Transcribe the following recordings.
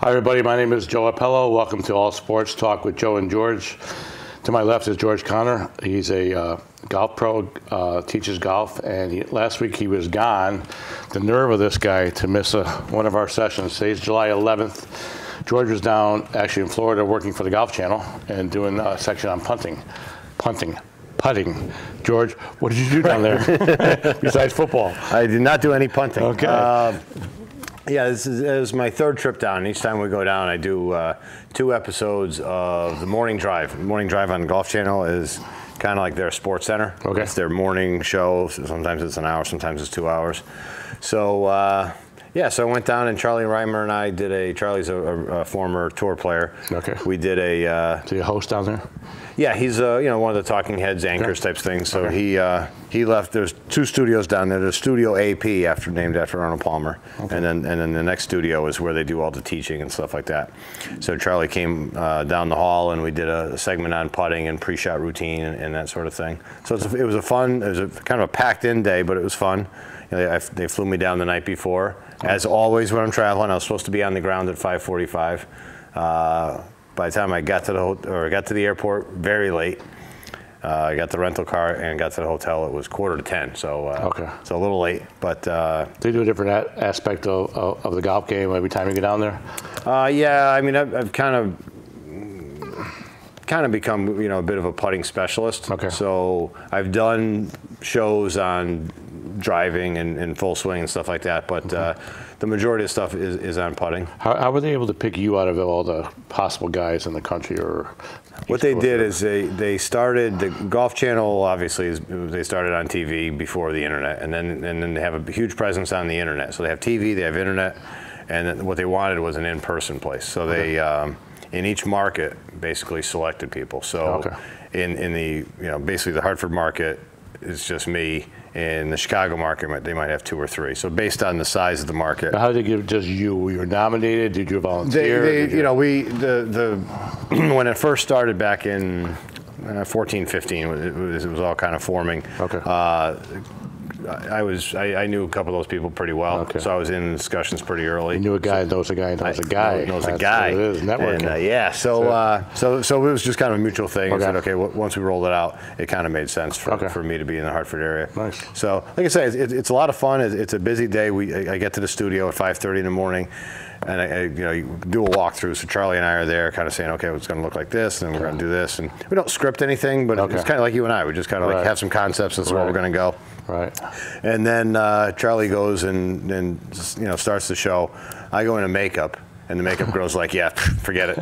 Hi, everybody. My name is Joe Appello. Welcome to All Sports Talk with Joe and George. To my left is George Connor. He's a golf pro, teaches golf, and last week he was gone. The nerve of this guy to miss one of our sessions. Today's July 11th. George was down, actually in Florida, working for the Golf Channel and doing a section on putting. George, what did you do down there besides football? I did not do any punting. Okay. Yeah, this is my third trip down. Each time we go down, I do 2 episodes of the Morning Drive. The Morning Drive on the Golf Channel is kind of like their sports center. Okay. It's their morning show. Sometimes it's an hour, sometimes it's 2 hours. So, yeah, so I went down and Charlie Reimer and I did Charlie's a former tour player. Okay. We did So you host down there? Yeah, he's one of the talking heads, anchors types things. So okay. he left. There's 2 studios down there. There's Studio AP, named after Arnold Palmer, okay. and then the next studio is where they do all the teaching and stuff like that. So Charlie came down the hall and we did a segment on putting and pre-shot routine and that sort of thing. So it was a kind of a packed-in day, but it was fun. They flew me down the night before. As always, when I'm traveling, I was supposed to be on the ground at 5:45. By the time I got to the airport, very late. I got the rental car and got to the hotel. It was 9:45, so okay. So a little late. But they do a different aspect of the golf game every time you get down there. Yeah, I mean, I've kind of become a bit of a putting specialist. Okay. So I've done shows on driving and full swing and stuff like that, but the majority of stuff is on putting. How were they able to pick you out of all the possible guys in the country? Or what they did is they started the Golf Channel. Obviously, they started on TV before the internet, and then they have a huge presence on the internet. So they have TV, they have internet, and then what they wanted was an in-person place. So they in each market basically selected people. So okay. in the basically the Hartford market is just me. In the Chicago market, they might have 2 or 3. So based on the size of the market. How did they give just you? Were you nominated? Did you volunteer? When it first started back in 14, 15, it was all kind of forming. Okay. I knew a couple of those people pretty well, okay. So I was in discussions pretty early. You knew a guy, knows a guy, knows a guy. Knows a guy. It is, networking. And, yeah, so it was just kind of a mutual thing. Okay. I said, okay, once we rolled it out, it kind of made sense for me to be in the Hartford area. Nice. So, like I say, it's a lot of fun. It's a busy day. I get to the studio at 5:30 in the morning. And I do a walkthrough. So Charlie and I are there, kind of saying, okay, it's going to look like this, and we're going to do this, and we don't script anything, but it's kind of like you and I. We just kind of like have some concepts. This is where we're going to go. Right. And then Charlie goes and starts the show. I go into makeup. And the makeup girl's like, yeah, forget it.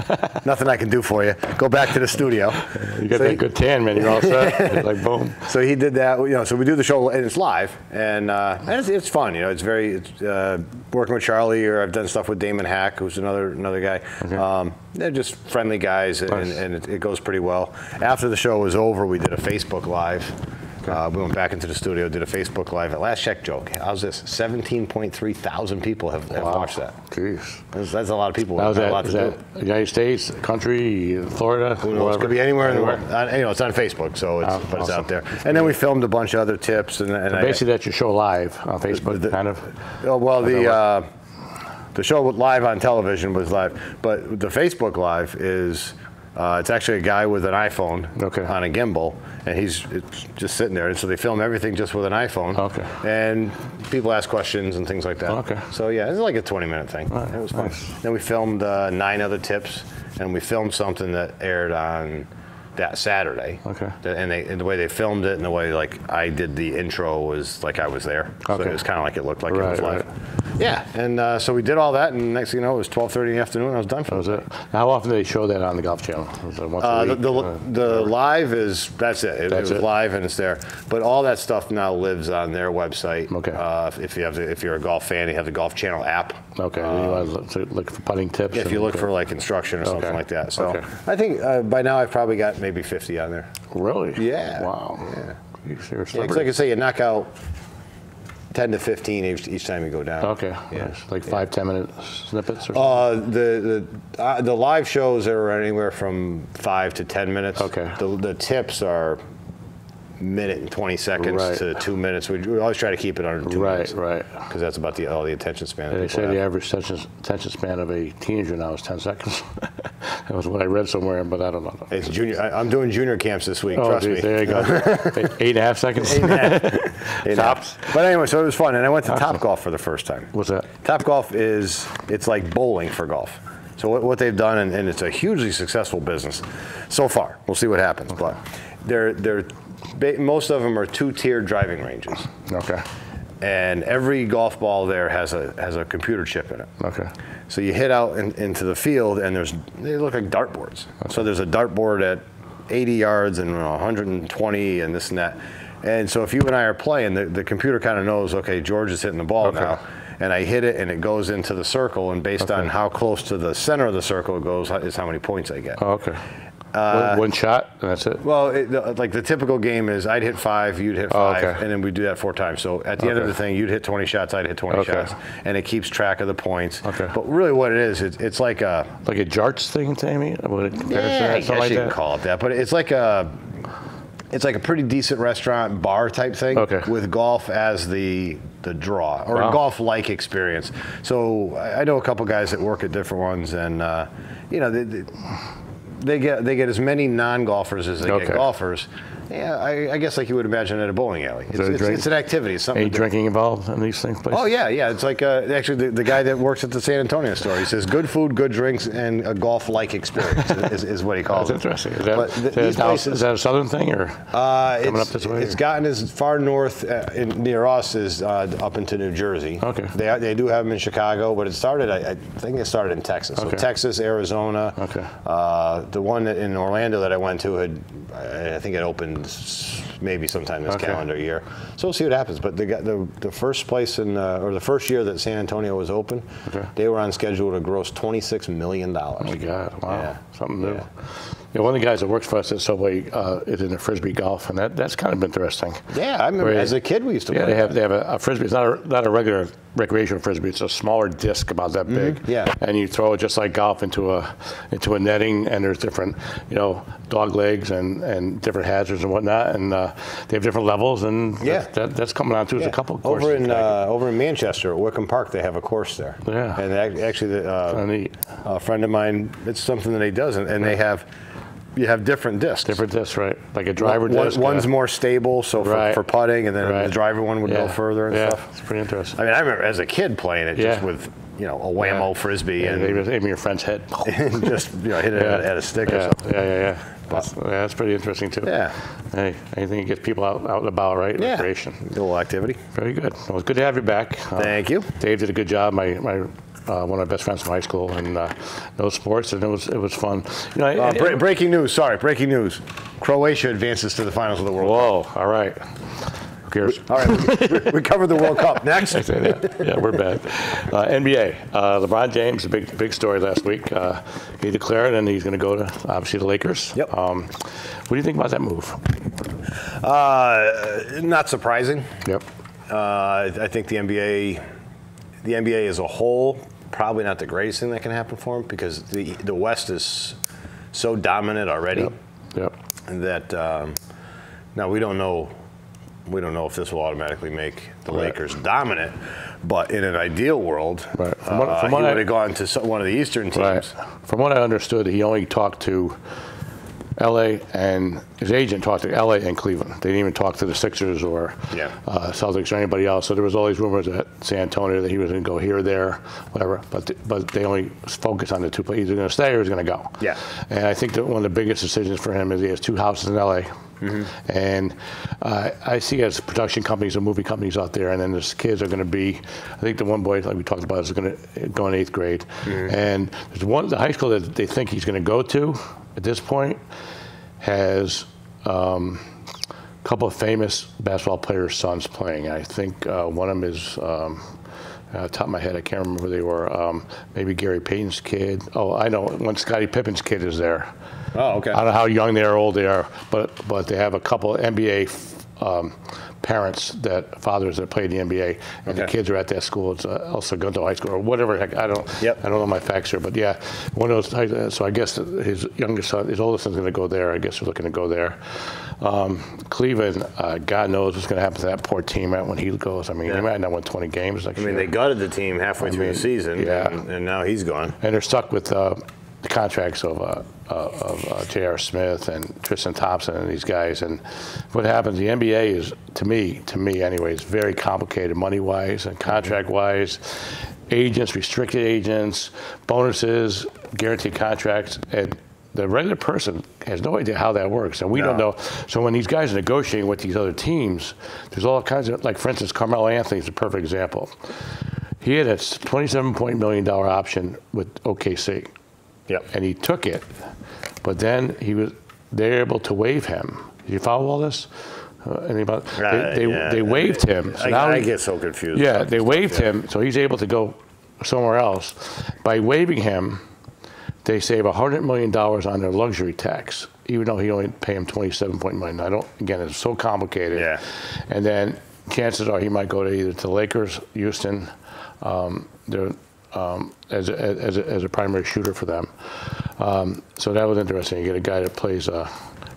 Nothing I can do for you. Go back to the studio. You got that good tan, man. You're all set. Like, boom. So he did that. So we do the show, and it's live. And it's fun. It's working with Charlie, or I've done stuff with Damon Hack, who's another guy. Okay. They're just friendly guys, and it goes pretty well. After the show was over, we did a Facebook Live. We went back into the studio, did a Facebook Live. At last check, Joe, how's this? 17.3 thousand people have watched that. Jeez. That's a lot of people. Is that United States, country, Florida? Who knows? It could be anywhere in the world. It's on Facebook, so it's it's out there. And then we filmed a bunch of other tips. And basically, that's your show live on Facebook, kind of? Well, the show live on television was live, but the Facebook Live is... it's actually a guy with an iPhone on a gimbal, and he's just sitting there. And so they film everything just with an iPhone. Okay. And people ask questions and things like that. Okay. So yeah, it's like a 20-minute thing. Right. It was fun. Nice. Then we filmed 9 other tips, and we filmed something that aired on that Saturday. Okay. And the way they filmed it and the way I did the intro was like I was there. So it was kind of like it looked like it was live. Right. Yeah, and so we did all that, and next thing you know, it was 12:30 in the afternoon. I was done for the day. How often do they show that on the Golf Channel? Was it once a week? The live that's it. It was live and it's there. But all that stuff now lives on their website. Okay. If you're a golf fan, you have the Golf Channel app. Okay. You want to look for putting tips. If you look for instruction or something like that. So I think by now I've probably got maybe 50 on there. Really? Yeah. Wow. Yeah. Seriously. Because like I say, you knock out 10 to 15 each time you go down. Okay. Yeah. Nice. Like 5-10 minute snippets or something? The live shows are anywhere from 5 to 10 minutes. Okay. The tips are minute and 20 seconds to 2 minutes. We always try to keep it under 2 minutes. Right. Because that's about all the attention span. They say the average attention span of a teenager now is 10 seconds. That was what I read somewhere, but I don't know. It's junior. I'm doing junior camps this week. Trust me. There you go. 8.5 seconds. 8.5. Tops. But anyway, so it was fun, and I went to Topgolf for the first time. What's that? Topgolf it's like bowling for golf. So what they've done, and it's a hugely successful business so far. We'll see what happens, but most of them are 2-tiered driving ranges. Okay. And every golf ball there has a computer chip in it. Okay. So you hit out into the field, and they look like dartboards. Okay. So there's a dartboard at 80 yards and 120 and this and that. And so if you and I are playing, the computer kind of knows, okay, George is hitting the ball now. And I hit it, and it goes into the circle, and based on how close to the center of the circle it goes is how many points I get. Oh, okay. One shot, and that's it? Well, like the typical game is I'd hit 5, you'd hit 5, and then we do that 4 times. So at the end of the thing, you'd hit 20 shots, I'd hit 20 shots, and it keeps track of the points. Okay. But really what it is, it's like a... Like a jarts thing, Tammy? I guess you can call it that. But it's like a pretty decent restaurant bar type thing with golf as the draw, or a golf-like experience. So I know a couple guys that work at different ones, and they get as many non-golfers as they get golfers. Yeah, I guess like you would imagine at a bowling alley. It's an activity. It's something. Any drinking involved in these things? Oh yeah. It's like actually the guy that works at the San Antonio store. He says good food, good drinks, and a golf-like experience is what he calls it. That's interesting. Is that a southern thing or coming up this way? It's gotten as far north near us as up into New Jersey. Okay. They do have them in Chicago, but it started. I think it started in Texas. So Texas, Arizona. Okay. The one in Orlando that I went to I think it opened maybe sometime this calendar year. So we'll see what happens. But the first place or the first year that San Antonio was open, they were on schedule to gross $26 million. Oh my God! Wow, something new. Yeah, one of the guys that works for us at Subway is in the Frisbee golf, and that's kind of interesting. Yeah, I remember as a kid we used to play. Yeah, they have a Frisbee. It's not a regular recreational Frisbee. It's a smaller disc about that big. Yeah. And you throw it just like golf into a netting, and there's different, dog legs and different hazards and whatnot, and they have different levels, and that's coming on too. There's a couple of courses. Over in Manchester at Wickham Park, they have a course there. Yeah. And actually, a friend of mine, it's something that he does, and they have. You have different discs. Different discs, right? Like a driver disc. One's more stable, so for putting, and then the driver one would go further and stuff. It's pretty interesting. I mean, I remember as a kid playing it just with, a Whammo Frisbee. And aiming your friend's head. And just hit it at a stick or something. Yeah. That's pretty interesting, too. Yeah. Hey, anything that gets people out and about, right? Yeah. Recreation. A little activity. Very good. Well, it's good to have you back. Thank you. Dave did a good job. One of my best friends from high school, and knows sports, and it was fun. Breaking news! Sorry, breaking news. Croatia advances to the finals of the World Cup. Whoa! All right. Who cares? All right, we covered the World Cup. Next. I say that. Yeah, we're bad. NBA. LeBron James, a big story last week. He declared, and he's going to go to obviously the Lakers. Yep. What do you think about that move? Not surprising. Yep. I think the NBA as a whole. Probably not the greatest thing that can happen for him because the West is so dominant already. Yep. That now we don't know if this will automatically make the Lakers dominant, but in an ideal world, he would have gone to one of the Eastern teams. Right. From what I understood, he only talked to L.A. and his agent talked to L.A. and Cleveland. They didn't even talk to the Sixers or Celtics or anybody else. So there was all these rumors at San Antonio that he was going to go here, there, whatever. But they only focus on the two places. He's either going to stay or he's going to go. Yeah. And I think that one of the biggest decisions for him is he has 2 houses in L.A. Mm-hmm. And I see as production companies and movie companies out there, and then his kids are going to be, I think the one boy, like we talked about, is going to go in 8th grade. Mm-hmm. And there's the high school that they think he's going to go to at this point has a couple of famous basketball players' sons playing. I think one of them is, top of my head, I can't remember who they were. Maybe Gary Payton's kid. Oh, I know. One Scottie Pippen's kid is there. Oh, okay. I don't know how young they are, old they are, but they have a couple of NBA parents fathers that played in the NBA, and the kids are at that school. It's also going to high school or whatever. Heck, I don't know my facts here, but yeah, one of those. So I guess his youngest son, his oldest son's going to go there. I guess they're looking to go there. Cleveland, God knows what's going to happen to that poor team when he goes. I mean, he might not win 20 games next year. They gutted the team halfway through the season, and now he's gone. And they're stuck with the contracts of J.R. Smith and Tristan Thompson and these guys. And what happens, the NBA is, to me anyways, very complicated money-wise and contract-wise. Agents, restricted agents, bonuses, guaranteed contracts, and the regular person has no idea how that works, and we don't know. So when these guys are negotiating with these other teams, there's all kinds of, like for instance, Carmelo Anthony is a perfect example. He had a $27 million option with OKC, and he took it, but then they're able to waive him. Did you follow all this? They waived him. So now I get so confused. Yeah, they waived him, so he's able to go somewhere else. By waiving him, they save $100 million on their luxury tax, even though he only pay him $27.9 million. Again, it's so complicated. Yeah. And then chances are he might go to either to the Lakers, Houston, as a primary shooter for them. So that was interesting. You get a guy that plays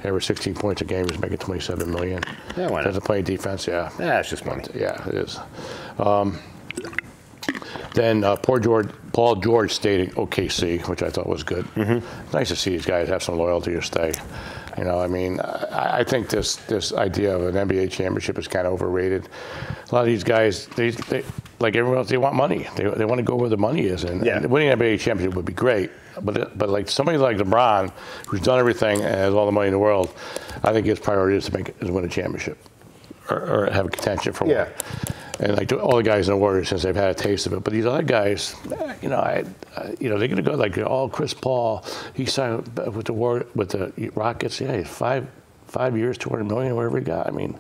average 16 points a game, he's making $27 million. Yeah, why not? Doesn't play defense, Yeah, it's just money. Yeah, it is. Then Paul George stayed at OKC, which I thought was good. It's nice to see these guys have some loyalty or stay. You know, I mean, I think this idea of an NBA championship is kind of overrated. A lot of these guys, they like everyone else, they want money. They want to go where the money is, and winning an NBA championship would be great. But like somebody like LeBron, who's done everything and has all the money in the world, I think his priority is to win a championship or have a contention for one. And like all the guys in the Warriors, since they've had a taste of it, but these other guys, they're going to go like, Chris Paul, he signed with the Rockets. Yeah, he's 5 years, $200 million, whatever he got. I mean,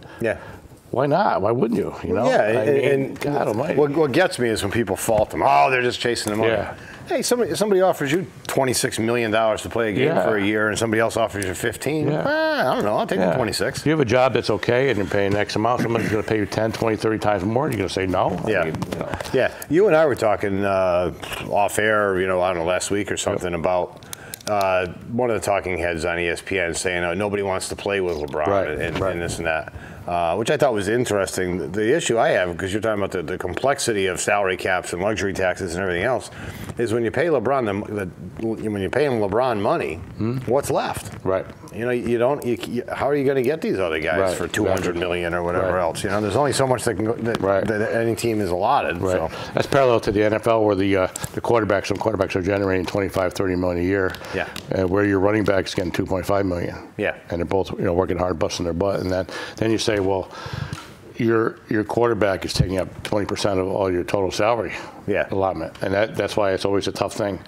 why not? Why wouldn't you? And God Almighty. What gets me is when people fault them. Oh, they're just chasing the money. Yeah. Hey, somebody offers you $26 million to play a game for a year, and somebody else offers you 15. I don't know. I'll take the 26. If you have a job that's okay and you're paying X amount, somebody's going to pay you 10, 20, 30 times more, you're going to say no? I mean, You and I were talking off air, I don't know, last week or something about one of the talking heads on ESPN saying nobody wants to play with LeBron and this and that. Which I thought was interesting. The issue I have, because you're talking about the complexity of salary caps and luxury taxes and everything else, is when you pay LeBron when you're paying LeBron money, what's left? Right. How are you going to get these other guys for $200 million or whatever else? There's only so much that any team is allotted. Right. So. That's parallel to the NFL, where some quarterbacks are generating $25, $30 million a year. Yeah. Where your running back's getting $2.5 million. Yeah. And they're both working hard, busting their butt, and then you say, well, your quarterback is taking up 20% of all your total salary allotment, and that's why it's always a tough thing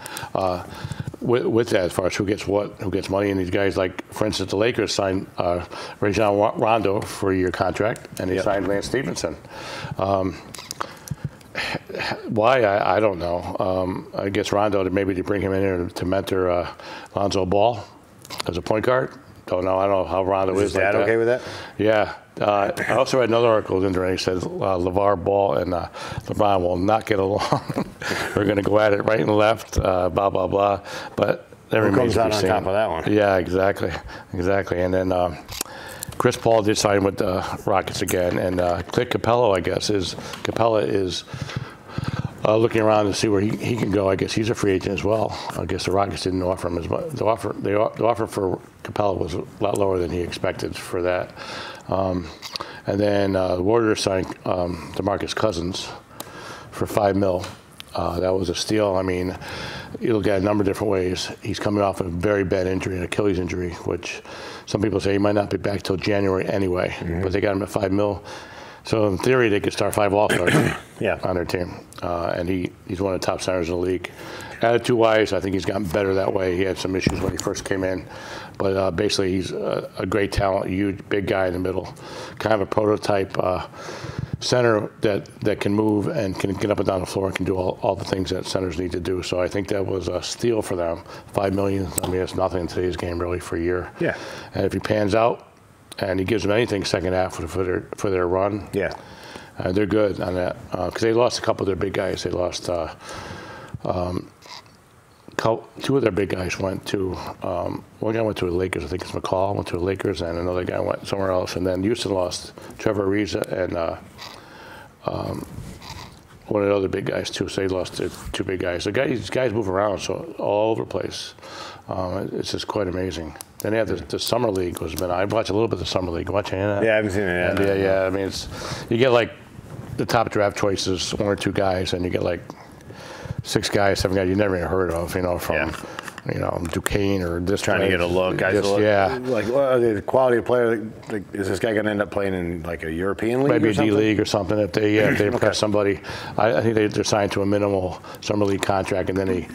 with that, as far as who gets money. And these guys, like for instance, the Lakers signed Rajon Rondo for a year contract, and they signed Lance Stevenson. Why I don't know. I guess Rondo maybe to bring him in here to mentor Lonzo Ball as a point guard. Don't know. I don't know how Rondo is. Is Dad okay with that? Yeah. I also read another article in there, and he said LeVar Ball and LeBron will not get along. We're going to go at it right and left, blah, blah, blah. But that remains to be seen. Who comes out on top of that one? Yeah, exactly. And then Chris Paul did sign with the Rockets again. And Clint Capella, I guess, is looking around to see where he can go. I guess he's a free agent as well. I guess the Rockets didn't offer him as much. The offer for Capella was a lot lower than he expected for that. And then the Warriors signed DeMarcus Cousins for $5 million. That was a steal. I mean, you look at it a number of different ways. He's coming off a very bad injury, an Achilles injury, which some people say he might not be back till January anyway. But they got him at $5 million. So in theory, they could start 5 All-Stars on their team. And he's one of the top centers in the league. Attitude-wise, I think he's gotten better that way. He had some issues when he first came in. But basically, he's a great talent, huge, big guy in the middle. Kind of a prototype center that can move and can get up and down the floor and can do all the things that centers need to do. So I think that was a steal for them. $5 million, I mean, it's nothing in today's game really for a year. Yeah. And if he pans out, and he gives them anything second half for their run. Yeah. They're good on that because they lost a couple of their big guys. They lost two of their big guys went to one guy went to the Lakers. I think it's McCall went to the Lakers, and another guy went somewhere else. And then Houston lost Trevor Ariza and one of the other big guys too. So they lost their two big guys. So these guys move around so all over the place. It's just quite amazing. Then they have the summer league. I watched a little bit of the summer league. Watch any of that? Yeah, I haven't seen it yet. Yeah. I mean, you get like the top draft choices, one or two guys, and you get like 6 guys, 7 guys you never even heard of, from Duquesne or this. Trying to get a look, guys. Like, the quality of player. Like, is this guy going to end up playing in like a European league? Maybe or a D league or something. If they impress somebody, I think they're signed to a minimal summer league contract, and then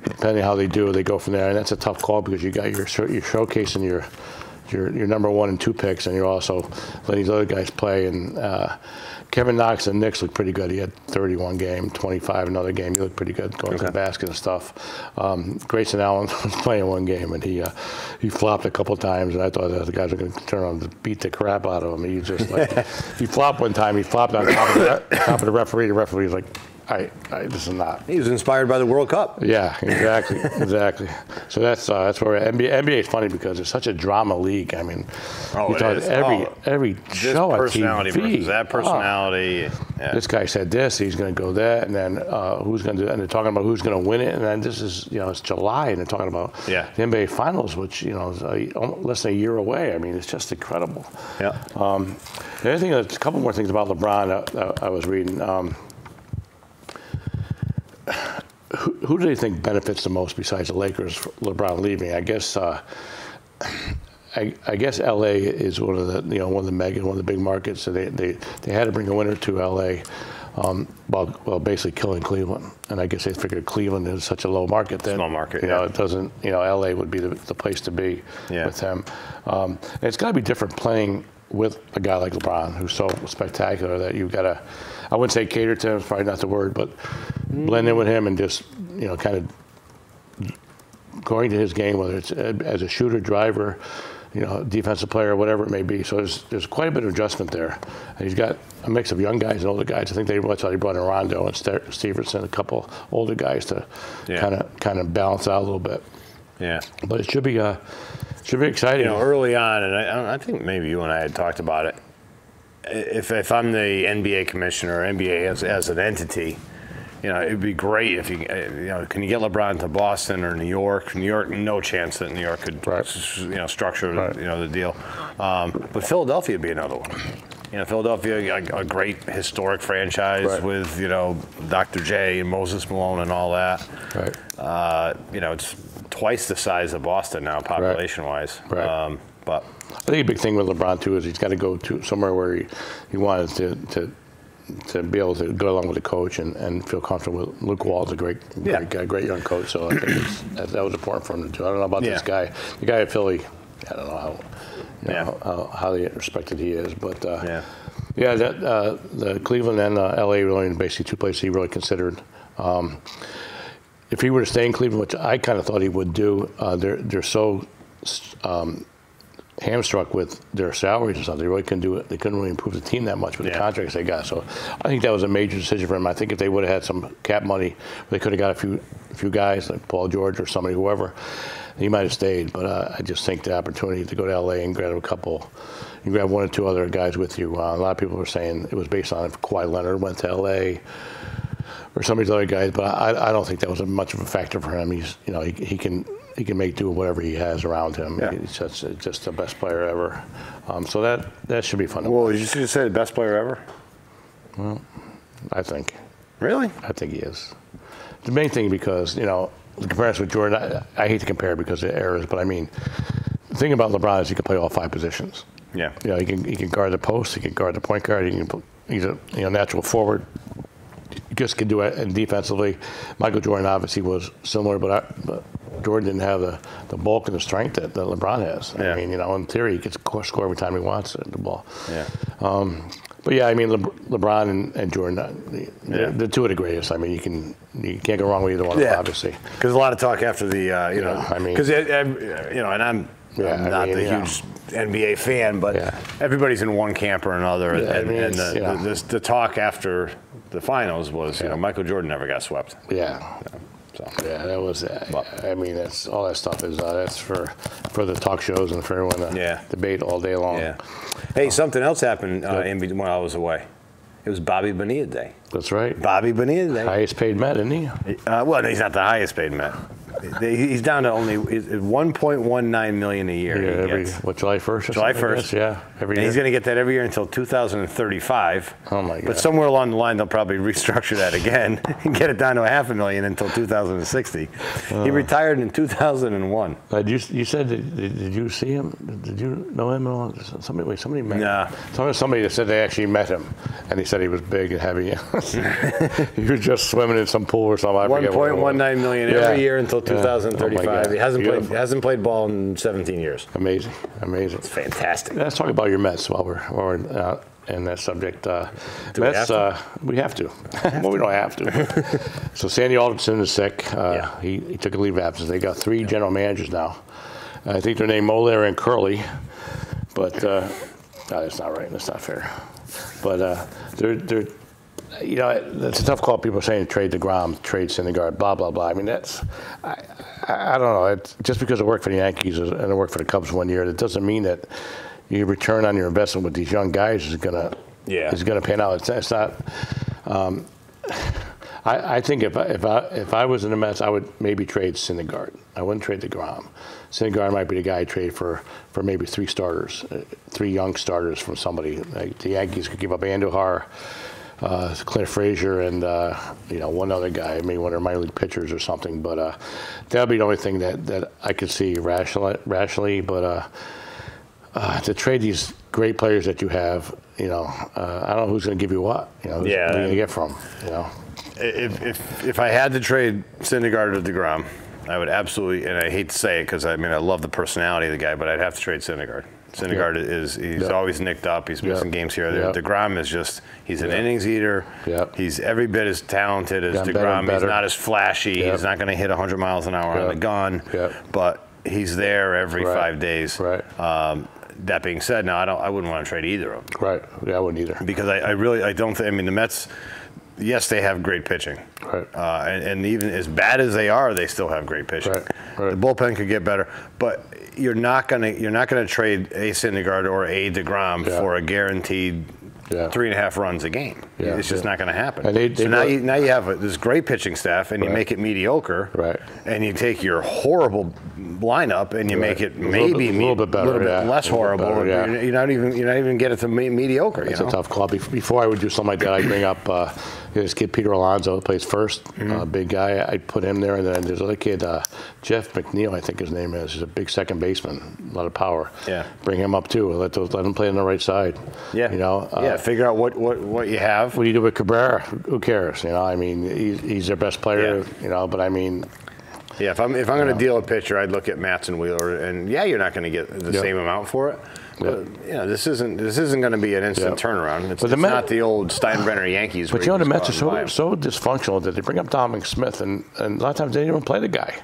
depending on how they do, they go from there. And that's a tough call because you're showcasing your number 1 and 2 picks, and you're also letting these other guys play. And Kevin Knox and Knicks looked pretty good. He had 31 game, 25 another game. He looked pretty good going to the basket and stuff. Grayson Allen was playing one game, and he flopped a couple times, and I thought the guys were going to turn on to beat the crap out of him. He just he flopped one time. He flopped on top of the referee. The referee was like, this is not. He was inspired by the World Cup. Yeah, exactly. So that's where NBA is funny because it's such a drama league. I mean, every show on personality TV. Versus that personality. Yeah. This guy said this. He's going to go that, and then who's going to do? And they're talking about who's going to win it. And then this is it's July, and they're talking about the NBA Finals, which is less than a year away. I mean, it's just incredible. Yeah. The other thing, a couple more things about LeBron I was reading. Who do they think benefits the most besides the Lakers? LeBron leaving, I guess. I guess LA is one of the big markets. So they had to bring a winner to LA, while basically killing Cleveland. And I guess they figured Cleveland is such a low market that small market. It doesn't. LA would be the place to be with them. And it's got to be different playing with a guy like LeBron, who's so spectacular that you've got to. I wouldn't say cater to him, it's probably not the word, but blend in with him and just, kind of going to his game, whether it's as a shooter, driver, defensive player, whatever it may be. So there's quite a bit of adjustment there. And he's got a mix of young guys and older guys. I think that's why he brought in Rondo and Stevenson, a couple older guys to kind of balance out a little bit. Yeah. But it should be exciting. Early on, and I think maybe you and I had talked about it. If I'm the NBA commissioner, or NBA as an entity, it'd be great if you can you get LeBron to Boston or New York? New York, no chance that New York could structure the deal. But Philadelphia would be another one. Philadelphia, a great historic franchise with Dr. J and Moses Malone and all that. Right. It's twice the size of Boston now, population-wise. Right. But I think a big thing with LeBron too is he's got to go to somewhere where he wanted to be able to go along with the coach and feel comfortable with. Luke Wall's a great guy, great young coach. So I think that was important for him to do. I don't know about this guy. The guy at Philly, I don't know how highly respected he is, but the Cleveland and LA were only basically two places he really considered. If he were to stay in Cleveland, which I kind of thought he would do, they're so hamstruck with their salaries or something. They really couldn't do it. They couldn't really improve the team that much with the contracts they got. So I think that was a major decision for him. I think if they would have had some cap money, they could have got a few guys like Paul George or somebody, whoever, he might have stayed. But I just think the opportunity to go to LA and grab you grab one or two other guys with you. A lot of people were saying it was based on if Kawhi Leonard went to LA or some of these other guys, but I don't think that was much of a factor for him. He's he can make do with whatever he has around him. Yeah. He's just the best player ever. So that should be fun. Well, you just said best player ever? Well, I think. Really? I think he is. The main thing because, the comparison with Jordan, I hate to compare because of errors, but I mean, the thing about LeBron is he can play all 5 positions. Yeah. He can guard the post, he can guard the point guard, he's a natural forward. He just can do it, and defensively, Michael Jordan obviously was similar, but Jordan didn't have the bulk and the strength that LeBron has. I mean, in theory, he can score every time he wants the ball. Yeah. But yeah, I mean, LeBron and Jordan, the two of the greatest. I mean, you can't go wrong with either one of them, obviously. Because a lot of talk after the, because and I'm I'm not the huge NBA fan, but everybody's in one camp or another. Yeah, and the talk after the finals was, Michael Jordan never got swept. Yeah. So. Yeah, that was. I mean, that's all that stuff is. That's for the talk shows and for everyone to debate all day long. Yeah. Hey, something else happened when I was away. It was Bobby Bonilla Day. That's right. Bobby Bonilla Day. Highest paid Met, isn't he? Well, he's not the highest paid Met. He's down to only $1.19 million a year. Yeah, July 1st? July 1st. Yeah, every year. He's going to get that every year until 2035. Oh, my God. But somewhere along the line, they'll probably restructure that again and get it down to $500,000 until 2060. He retired in 2001. You said, did you see him? Did you know him? Somebody met him. Nah. Somebody that said they actually met him, and he said he was big and heavy. He was just swimming in some pool or something. $1.19 million every year until 2035. He hasn't played ball in 17 years. Amazing. It's fantastic. Let's talk about your Mets while we're in that subject. Mets, we have to. Well, we don't have to. So Sandy Alderson is sick. He took a leave of absence. They got 3 general managers now. I think they're named Moller and Curley, but that's not right. That's not fair. But they're it's a tough call. People are saying trade DeGrom, trade Syndergaard, blah, blah, blah. I mean, I don't know. It's just because it worked for the Yankees and it worked for the Cubs one year, that doesn't mean that your return on your investment with these young guys is gonna pan out. It's not. I think if I was in the Mets, I would maybe trade Syndergaard. I wouldn't trade DeGrom. Syndergaard might be the guy I'd trade for maybe 3 starters, 3 young starters from somebody. Like the Yankees could give up Andujar, Clint Frazier, and one other guy, maybe one of their minor league pitchers or something. But that'd be the only thing that I could see rationally. But to trade these great players that you have, I don't know who's going to give you what. Who's going to get from. If I had to trade Syndergaard or DeGrom, I would absolutely, and I hate to say it because I love the personality of the guy, but I'd have to trade Syndergaard. Syndergaard he's always nicked up. He's missing games here or there. DeGrom is he's an innings eater. He's every bit as talented as DeGrom. He's not as flashy. He's not going to hit 100 miles an hour on the gun, but he's there every 5 days. That being said, now I wouldn't want to trade either of them. Right. Yeah, I wouldn't either. Because I don't think. The Mets. Yes, they have great pitching, and even as bad as they are, they still have great pitching. The bullpen could get better, but you're not gonna trade a Syndergaard or a DeGrom for a guaranteed 3.5 runs a game. It's just not going to happen. So now you have this great pitching staff, and you make it mediocre, and you take your horrible lineup and you make it maybe a little bit better, a little bit less horrible. You're not even get it to mediocre. It's a tough call. Before I would do something like that, I'd bring up this kid Peter Alonso, who plays first, big guy. I'd put him there, and then there's another kid, Jeff McNeil, I think his name is. He's a big second baseman, a lot of power. Bring him up too. Let him play on the right side. Figure out what you have. What do you do with Cabrera? Who cares? He's their best player. But I mean. Yeah, if I'm going to deal a pitcher, I'd look at Matson Wheeler, and you're not going to get the same amount for it. But this isn't going to be an instant turnaround. It's not the old Steinbrenner Yankees. But the Mets are so dysfunctional that they bring up Dominic Smith, and a lot of times they don't even play the guy.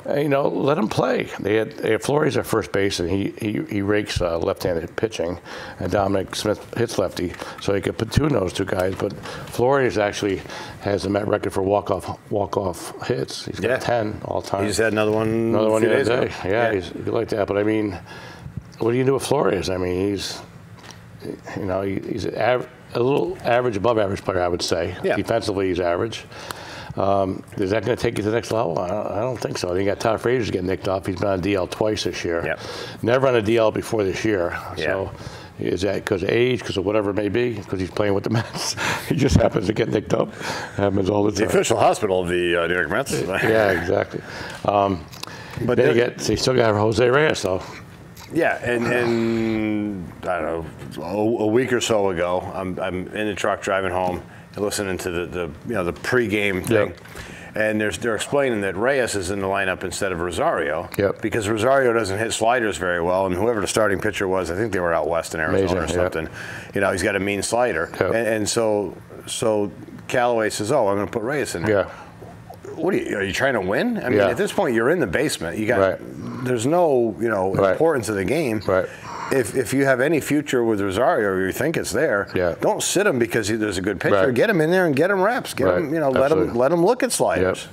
Let him play. They had Flores at first base, and he rakes left-handed pitching, and Dominic Smith hits lefty, so they could platoon those 2 guys. But Flores actually has a Met record for walk-off hits. He's got 10 all time. He just had another one the other day. Yeah, he's like that. But I mean, what do you do with Flores? I mean, he's a little average, above average player, I would say. Defensively, he's average. Is that going to take you to the next level? I don't think so. You got Todd Frazier's getting nicked off. He's been on a DL twice this year. Never on a DL before this year. So is that because of age, because of whatever it may be, because he's playing with the Mets? He just happens to get nicked up. Happens all the time. The official hospital of the New York Mets. Yeah, exactly. But then they still got Jose Reyes, though. Yeah, and I don't know, a week or so ago, I'm in the truck driving home, listening to the pregame thing, and they're explaining that Reyes is in the lineup instead of Rosario, because Rosario doesn't hit sliders very well, and whoever the starting pitcher was, I think they were out west in Arizona or something. He's got a mean slider, and so Callaway says, "Oh, I'm going to put Reyes in there." what are you trying to win? I mean, at this point, you're in the basement. You got there's no importance of the game. Right. If you have any future with Rosario, or you think it's there, don't sit him because there's a good pitcher. Get him in there and get him reps. Get him, let him look at sliders.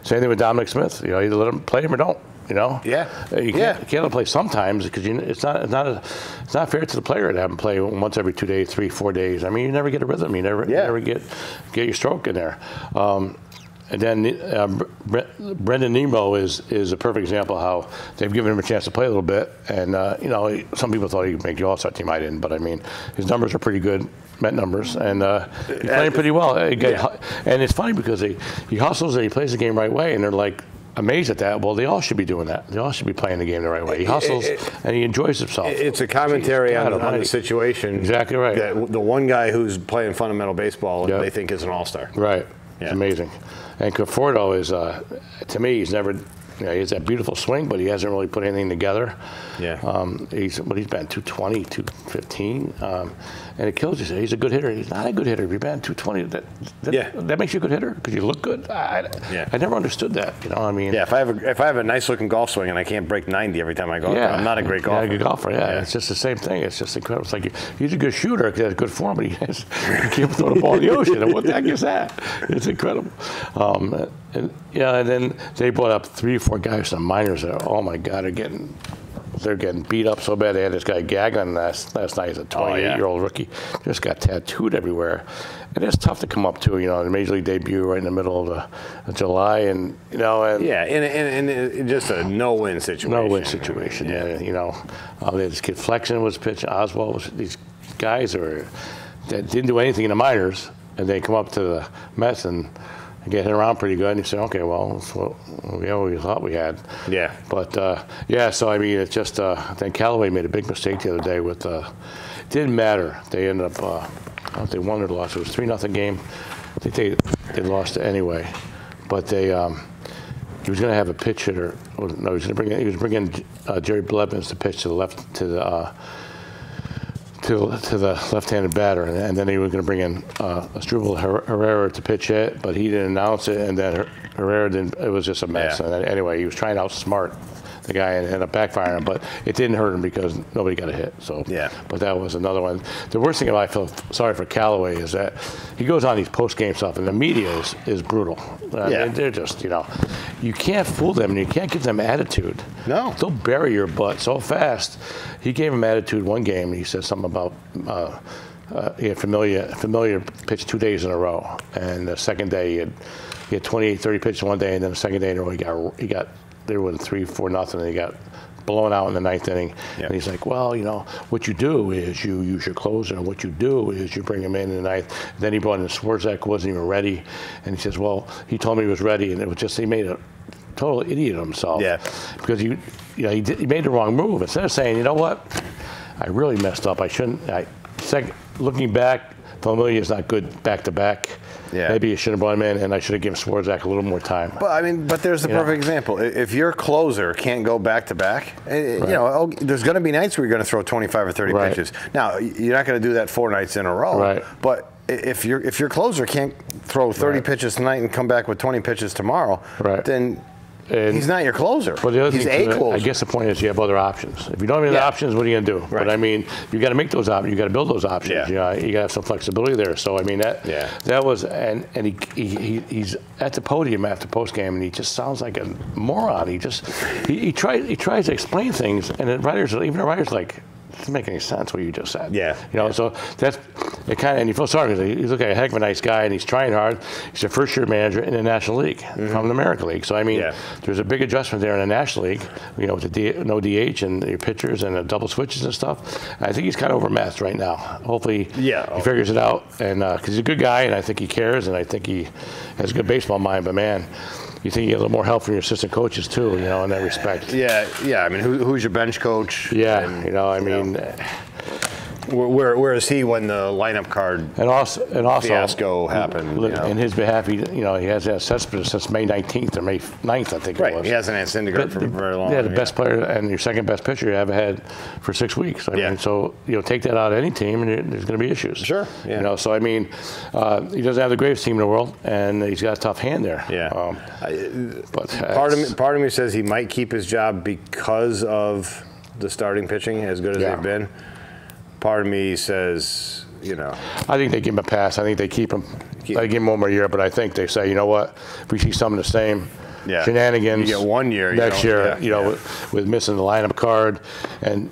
Same thing with Dominic Smith. Either let him play him or don't. You can't let him play sometimes because it's not fair to the player to have him play once every 2 days, 3-4 days. I mean, you never get a rhythm. You never get your stroke in there. And then Brendan Nemo is a perfect example of how they've given him a chance to play a little bit. And, some people thought he could make the All-Star team. I didn't. But, I mean, his numbers are pretty good, Met numbers. And he's playing pretty well. And it's funny because he hustles and he plays the game right way. And they're like amazed at that. Well, they all should be doing that. They all should be playing the game the right way. He hustles and he enjoys himself. It's a commentary on the situation. Exactly right. That the one guy who's playing fundamental baseball they think is an All-Star. Right. It's amazing. And Conforto is, to me, he's never, he has that beautiful swing, but he hasn't really put anything together. He's been 220, 215, and it kills you. He's a good hitter. He's not a good hitter. If you're batting 220, that makes you a good hitter because you look good. I never understood that. I mean, if I have a nice looking golf swing and I can't break 90 every time I go, I'm not a great golfer. Not a good golfer. It's just the same thing. It's just incredible. It's like he's a good shooter. He has good form, but he can't throw the ball in the ocean. And what the heck is that? It's incredible. And then they brought up 3 or 4 guys from the minors that, oh my God, they're getting beat up so bad. They had this guy Gagnon last night. He's a 28-year-old rookie. Just got tattooed everywhere. And it's tough to come up to, the Major League debut right in the middle of July. And just a no-win situation. No-win situation, this kid Flexen was pitching. Oswald was, these guys that didn't do anything in the minors. And they come up to the Mets and get hit around pretty good, and you say, okay, well, that's what we thought we had. But, so, I mean, it's just, I think Callaway made a big mistake the other day with, it didn't matter. They ended up, I don't know if they won or lost. It was a 3-0 game. I think they lost it anyway. But he was going to have a pitch hitter. No, he was bringing Jerry Blevins to pitch to the left, to the left-handed batter, and then he was going to bring in Asdrubal Herrera to pitch it, but he didn't announce it, and then Herrera didn't. It was just a mess. And anyway, he was trying to outsmart the guy and ended up backfiring him, but it didn't hurt him because nobody got a hit. So, but that was another one. The worst thing I feel sorry for Callaway is that he goes on these post-game stuff, and the media is brutal. They're just, you can't fool them, and you can't give them attitude. No. They'll bury your butt so fast. He gave him attitude one game. He said something about he had Familia pitched 2 days in a row, and the second day he had 28, 30 pitches one day, and then the second day in a row they were 3-4-0, and he got blown out in the 9th inning. And he's like, well, what you do is you use your closer, and what you do is you bring him in the 9th. Then he brought in Swarzak, wasn't even ready, and he says, well, he told me he was ready, and it was just he made a total idiot of himself. Because he made the wrong move. Instead of saying, you know what, I really messed up. I shouldn't. Looking back, Familia is not good back-to-back. Maybe you should have brought him in, and I should have given Swarzak a little more time. But there's the perfect example. If your closer can't go back-to-back, there's going to be nights where you're going to throw 25 or 30 pitches. Now, you're not going to do that 4 nights in a row. But if your closer can't throw 30 pitches tonight and come back with 20 pitches tomorrow, then he's not your closer. But he's a closer. I guess the point is you have other options. If you don't have any options, what are you going to do? But I mean, you got to make those options. You got to build those options. You got to have some flexibility there. So I mean that was and he's at the podium after post game, and he just sounds like a moron. He tries to explain things, and even the writers like, it doesn't make any sense what you just said. So that's it kind of, and you feel sorry because he's like a heck of a nice guy and he's trying hard. He's a first-year manager in the National League from the American League. So I mean, there's a big adjustment there in the National League. With the no DH and your pitchers and the double switches and stuff. I think he's kind of overmatched right now. Hopefully, he figures it out, and because he's a good guy and I think he cares and I think he has a good baseball mind. But man, you think you get a little more help from your assistant coaches too, in that respect. I mean, who's your bench coach? I mean, Where is he when the lineup card fiasco happened? In his behalf, he has had Cespedes since May 19th or May 9th, I think it was. He hasn't had Syndergaard for very long. Yeah, the best player and your second best pitcher you haven't had for 6 weeks. I mean, so take that out of any team, and there's going to be issues. Sure. Yeah. So I mean, he doesn't have the greatest team in the world, and he's got a tough hand there. Yeah. But part of me says he might keep his job because of the starting pitching, as good as they've been. Part of me says, I think they give him a pass. I think they keep him. They give him one more year, but I think they say, you know what, if we see some of the same shenanigans, you get 1 year. Next year, with missing the lineup card and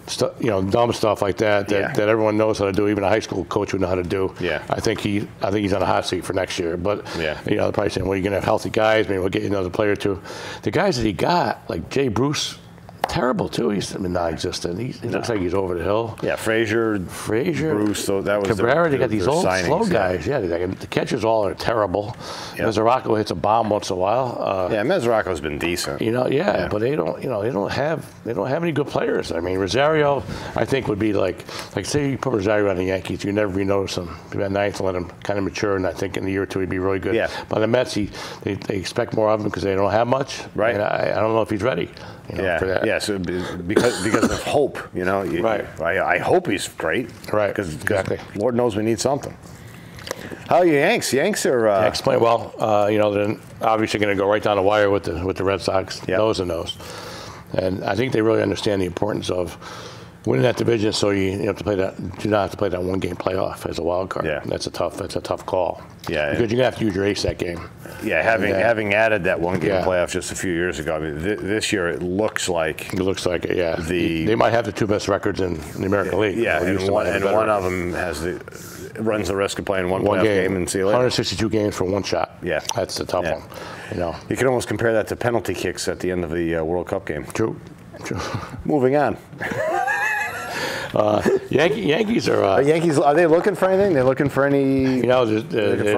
dumb stuff like that everyone knows how to do. Even a high school coach would know how to do. Yeah. I think he's on a hot seat for next year. But they're probably saying, well, you're gonna have healthy guys. Maybe we'll get you another player or two. The guys that he got, like Jay Bruce. Terrible too. He's non-existent. He looks like he's over the hill. Yeah, Frazier, Bruce. So that was Cabrera. They got these old signings, slow guys. Yeah, the catchers all are terrible. Mesoraco hits a bomb once in a while. Mesoraco's been decent. But they don't have any good players. I mean, Rosario, I think would be like say you put Rosario on the Yankees, you never really notice him. Be at ninth and let him kind of mature, and I think in a year or two he'd be really good. Yeah. But the Mets, they expect more of him because they don't have much. Right. And I don't know if he's ready. For that. Yeah. So because of hope, right. I hope he's great. Right. Because exactly. Lord knows we need something. How are you, Yanks? Yanks playing well. They're obviously going to go right down the wire with the Red Sox, nose and nose. And I think they really understand the importance of winning that division, so you have to play that. Do not have to play that one game playoff as a wild card. Yeah. That's a tough call. Yeah. Because you're gonna have to use your ace that game. Yeah, having added that one game playoff just a few years ago. I mean, this year it looks like. It looks like it. Yeah. They might have the two best records in the American League. Yeah, and one of them runs the risk of playing one playoff game and see you later. 162 games for one shot. Yeah. That's the tough one. You can almost compare that to penalty kicks at the end of the World Cup game. True. Moving on. Yankees are. Yankees, are they looking for anything? They're looking for any. They're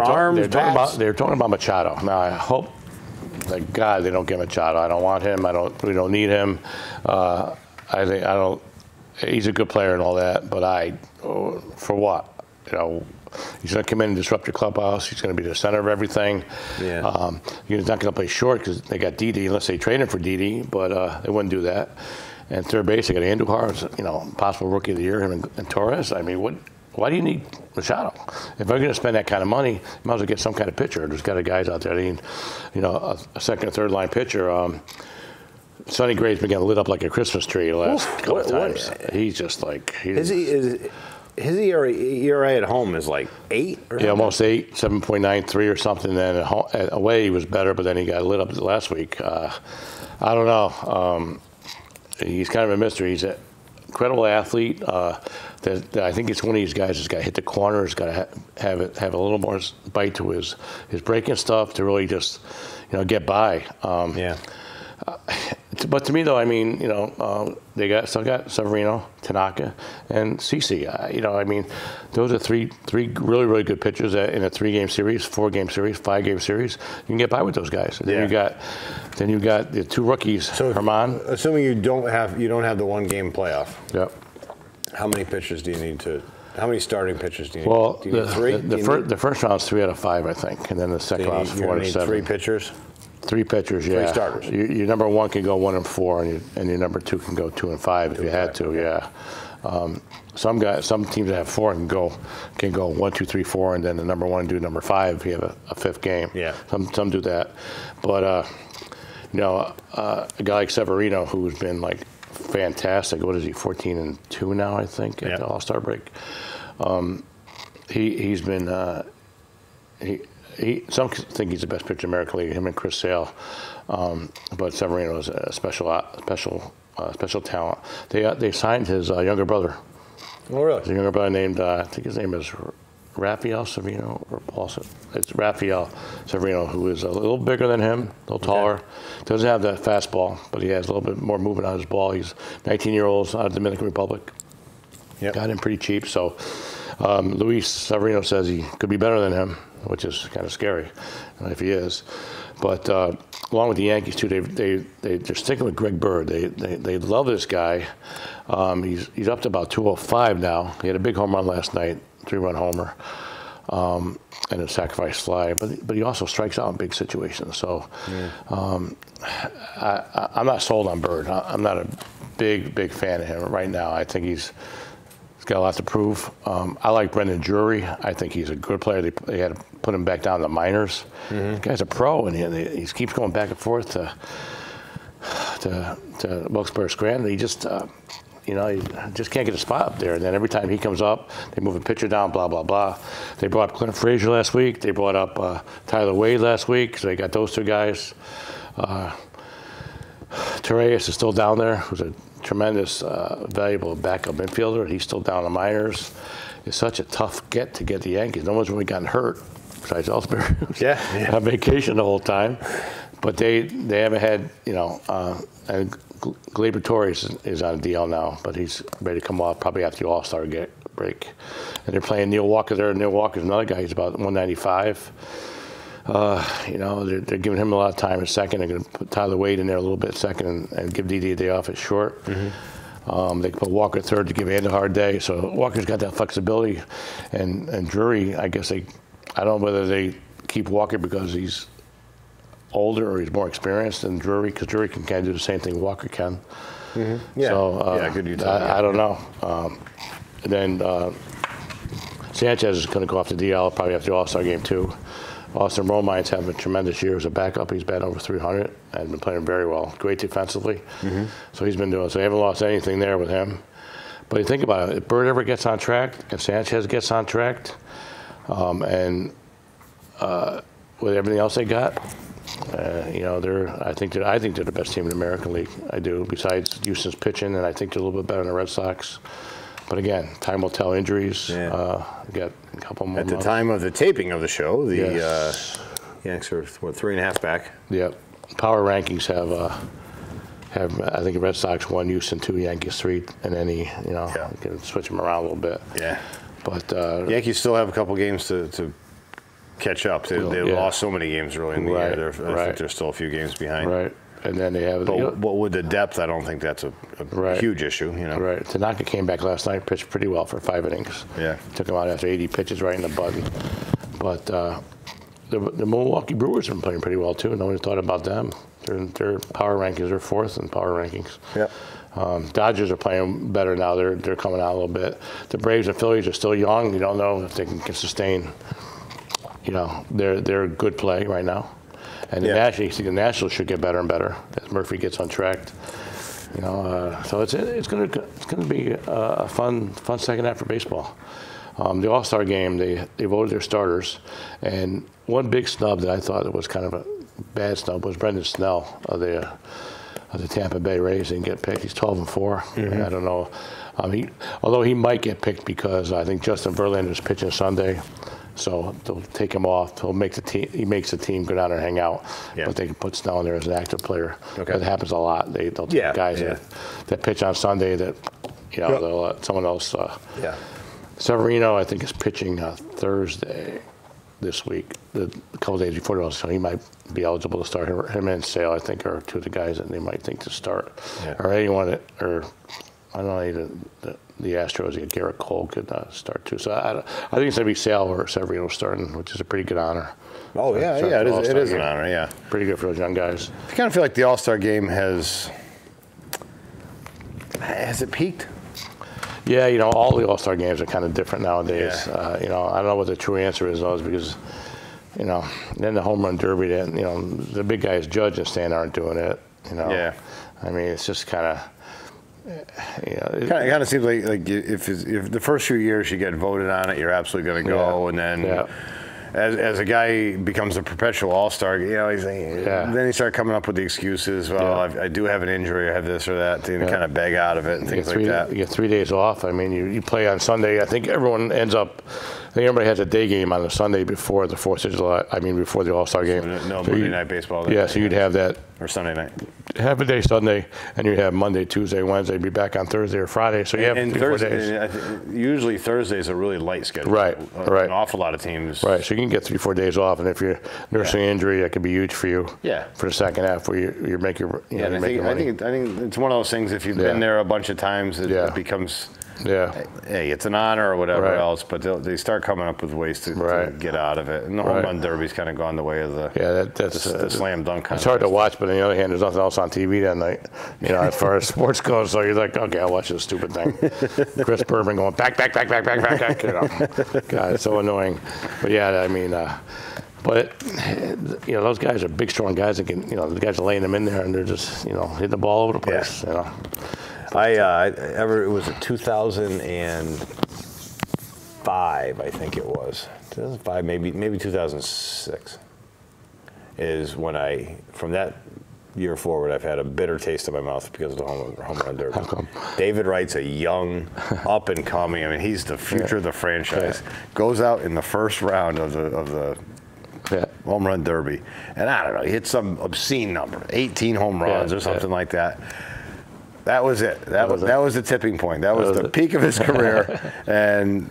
talking about Machado. Now I hope, like God, they don't get Machado. I don't want him. We don't need him. He's a good player and all that, but for what? He's going to come in and disrupt your clubhouse. He's going to be the center of everything. Yeah. He's not going to play short because they got Didi, unless they trade him for Didi, but they wouldn't do that. And third base, they got Andujar, possible rookie of the year, him and Torres. I mean, why do you need Machado? If they're going to spend that kind of money, you might as well get some kind of pitcher. There's got guys out there that need, a second or third line pitcher. Sonny Gray's been getting lit up like a Christmas tree the last couple of times. He's just like his ERA at home is like 8 or something? Almost 8, 7.93 or something. Then away he was better, but then he got lit up last week. I don't know. He's kind of a mystery. He's an incredible athlete. That I think it's one of these guys that's got to hit the corner. Has got to have a little more bite to his breaking stuff to really just get by. But to me, though, I mean, they still got Severino, Tanaka, and CeCe. I mean, those are three really, really good pitchers in a 3-game series, 4-game series, 5-game series. You can get by with those guys. And then you got the 2 rookies, Herman. Assuming you don't have the 1-game playoff. Yep. How many pitchers do you need to? How many starting pitchers do you need? Well, do you need 3? The first round's 3 out of 5, I think, and then the second round's 4 out of 7. 3 pitchers. 3 pitchers, 3 starters. Your number 1 can go 1 and 4, and your number 2 can go 2 and 5 if you had to. Yeah. Some teams that have 4 can go 1, 2, 3, 4, and then the number 1 do number 5 if you have a 5th game. Yeah. Some do that, but a guy like Severino, who's been like fantastic. What is he? 14-2 now, I think, at the All-Star break. He's been. Some think he's the best pitcher in the American League, him and Chris Sale. But Severino is a special talent. They signed his younger brother. Oh, really? His younger brother named, I think his name is Rafael Severino or Paul. It's Rafael Severino, who is a little bigger than him, a little taller. Doesn't have the fastball, but he has a little bit more movement on his ball. He's 19 years old, out of the Dominican Republic. Yep. Got him pretty cheap. So Luis Severino says he could be better than him, which is kind of scary if he is. But along with the Yankees too, they're sticking with Greg Bird. They love this guy. He's up to about 205 now. He had a big home run last night, 3-run homer, and a sacrifice fly. But he also strikes out in big situations. So I'm not sold on Bird. I'm not a big fan of him right now. I think he's got a lot to prove. I like Brendan Drury. I think he's a good player. They had to put him back down in the minors. The guy's a pro, and he keeps going back and forth to Wilkes-Barre Scranton. He just, he just can't get a spot up there. And then every time he comes up, they move a pitcher down, blah, blah, blah. They brought up Clint Frazier last week. They brought up Tyler Wade last week, so they got those two guys. Torreyes is still down there, who's a tremendous, valuable backup infielder. He's still down in the minors. It's such a tough get to get the Yankees. No one's really gotten hurt besides Ellsbury, who's on vacation the whole time. But they haven't had, and Gleyber Torres is on a DL now, but he's ready to come off probably after the All-Star break. And they're playing Neil Walker there. Neil Walker's another guy. He's about 195. They're giving him a lot of time at second. They're going to put Tyler Wade in there a little bit second and give Didi a day off at short. They can put Walker at third to give Andy a hard day. So Walker's got that flexibility. And Drury, I guess I don't know whether they keep Walker because he's older or he's more experienced than Drury, because Drury can kind of do the same thing Walker can. So good utility. I don't know. Then Sanchez is going to go off the DL probably after the All-Star game too. Austin Romine's having a tremendous year as a backup. He's batting over 300 and been playing very well. Great defensively. So he's been doing so. They haven't lost anything there with him. But you think about it, if Bird ever gets on track, if Sanchez gets on track, and with everything else they got, I think they're the best team in the American League. I do. Besides Houston's pitching, and I think they're a little bit better than the Red Sox. But again, time will tell. Injuries. Got a couple more. At the time of the taping of the show, the Yanks are 3.5 back. Yep. Power rankings have I think the Red Sox 1, Houston 2, Yankees 3, and then you can switch them around a little bit. Yeah. But Yankees still have a couple games to catch up. They lost so many games early in the year. I think they're still a few games behind. Right. And then they have. But with the depth, I don't think that's a huge issue. Right. Tanaka came back last night, pitched pretty well for 5 innings. Yeah. Took him out after 80 pitches right in the button. But the Milwaukee Brewers have been playing pretty well too. Nobody thought about them. Their power rankings are 4th in power rankings. Yeah. Dodgers are playing better now. They're coming out a little bit. The Braves and Phillies are still young. You don't know if they can sustain. They're good play right now. And the Nationals should get better and better as Murphy gets on track. So it's going to be a fun second half for baseball. The All-Star game, they voted their starters, and one big snub that I thought was kind of a bad snub was Brendan Snell of the Tampa Bay Rays. Didn't get picked. He's 12-4. I don't know. Although he might get picked because I think Justin Verlander is pitching Sunday. So they'll take him off. He'll make the team. He makes the team go down there and hang out. But they can put Snell in there as an active player. That happens a lot. They'll take guys that pitch on Sunday that they'll let someone else. Severino, I think, is pitching Thursday this week. A couple days before the so he might be eligible to start. Him and Sale, I think, are two of the guys that they might think to start. Or anyone I don't know, even the Astros, Garrett Cole could start too. So I think it's going to be Sale or Severino starting, which is a pretty good honor. Oh, it is an honor, yeah. Pretty good for those young guys. I kind of feel like the All-Star game has it peaked? Yeah, all the All-Star games are kind of different nowadays. I don't know what the true answer is, though, because, then the home run derby, the big guys Judge and Stan aren't doing it, I mean, it's just kind of... It kind of seems like if the first few years you get voted on it, you're absolutely going to go, and then as a guy becomes a perpetual all-star, then you start coming up with the excuses. Well, I do have an injury, I have this or that, to kind of beg out of it and things like that. You get 3 days off. I mean, you play on Sunday. I think everyone ends up. I think everybody has a day game on the Sunday before the 4th of July. I mean, before the All-Star game. So no Monday Night Baseball. So you'd have that. or Sunday night. Half a day Sunday, and you have Monday, Tuesday, Wednesday. Be back on Thursday or Friday. So you have 3-4 days. Usually Thursday's a really light schedule. Right. An awful lot of teams. Right. So you can get 3-4 days off, and if you're nursing injury, that could be huge for you. Yeah. For the second half, where you make your I think it's one of those things. If you've been there a bunch of times, it becomes. Yeah. Hey, it's an honor or whatever else, but they start coming up with ways to get out of it. And the home run derby's kind of gone the way of the slam dunk contest. It's hard to watch, but on the other hand, there's nothing else on TV that night, as far as sports goes. So you're like, okay, I'll watch this stupid thing. Chris Berman going back. God, it's so annoying. But yeah, I mean, but those guys are big, strong guys that can, the guys are laying them in there, and they're just, hitting the ball over the place. Yeah. It was a 2005, I think it was. 2005, maybe 2006 is when from that year forward, I've had a bitter taste in my mouth because of the home run derby. How come? David Wright's a young, up and coming. I mean, he's the future of the franchise. Yeah. Goes out in the first round of the home run derby, and I don't know, he hit some obscene number, 18 home runs or something like that. That was it. That was the tipping point. That was the peak of his career, and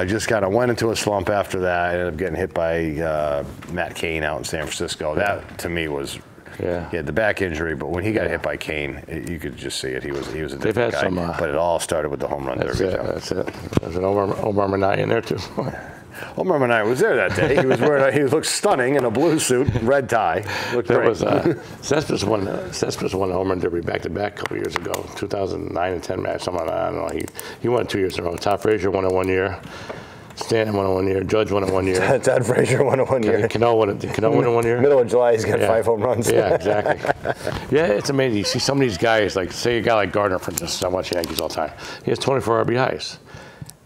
just kind of went into a slump after that. Ended up getting hit by Matt Cain out in San Francisco. That to me was, he had the back injury, but when he got hit by Cain, you could just see it. He was a different guy. But it all started with the home run derby. That's it. There's an Omar Minaya in there too. Omar Minaya was there that day. He was wearing he looked stunning in a blue suit, red tie. Looked great. Cespedes won the home run derby back-to-back a couple years ago, 2009 and 10 match. Something I don't know. He won it 2 years in a row. Todd Frazier won it 1 year. Stanton won it 1 year. Judge won it 1 year. Todd Frazier won it 1 year. Cano won it 1 year. Middle of July, he's got 5 home runs. Yeah, exactly. Yeah, it's amazing. You see some of these guys, like say a guy like Gardner, for instance. I watch Yankees all the time. He has 24 RBIs,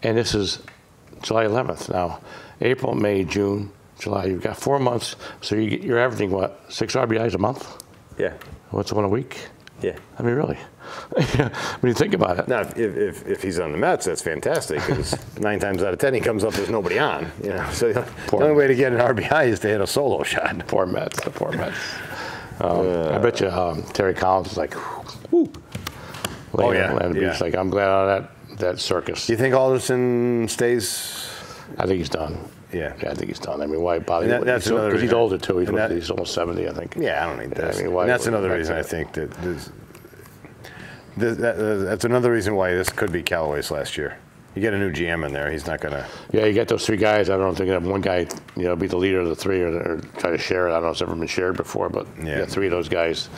and this is July 11th now. April, May, June, July. You've got 4 months, so you're averaging what, 6 RBIs a month? Yeah. What's one a week? Yeah. I mean, really. When you think about it. Now, if he's on the Mets, that's fantastic because 9 times out of 10 he comes up, there's nobody on. So the only way to get an RBI is to hit a solo shot. Poor Mets. The poor Mets. I bet you Terry Collins is like, whoo. He's like, I'm glad out of that circus. Do you think Alderson stays? I think he's done. Yeah, I think he's done. I mean, why bother? That's another reason. He's older too. He's almost 70, I think. Yeah, I don't need this. I mean, that's another reason I think that's another reason why this could be Callaway's last year. You get a new GM in there, he's not going to. Yeah, you get those 3 guys. I don't know if they're going to have one guy, be the leader of the 3 or try to share it. I don't know if it's ever been shared before, but you got 3 of those guys.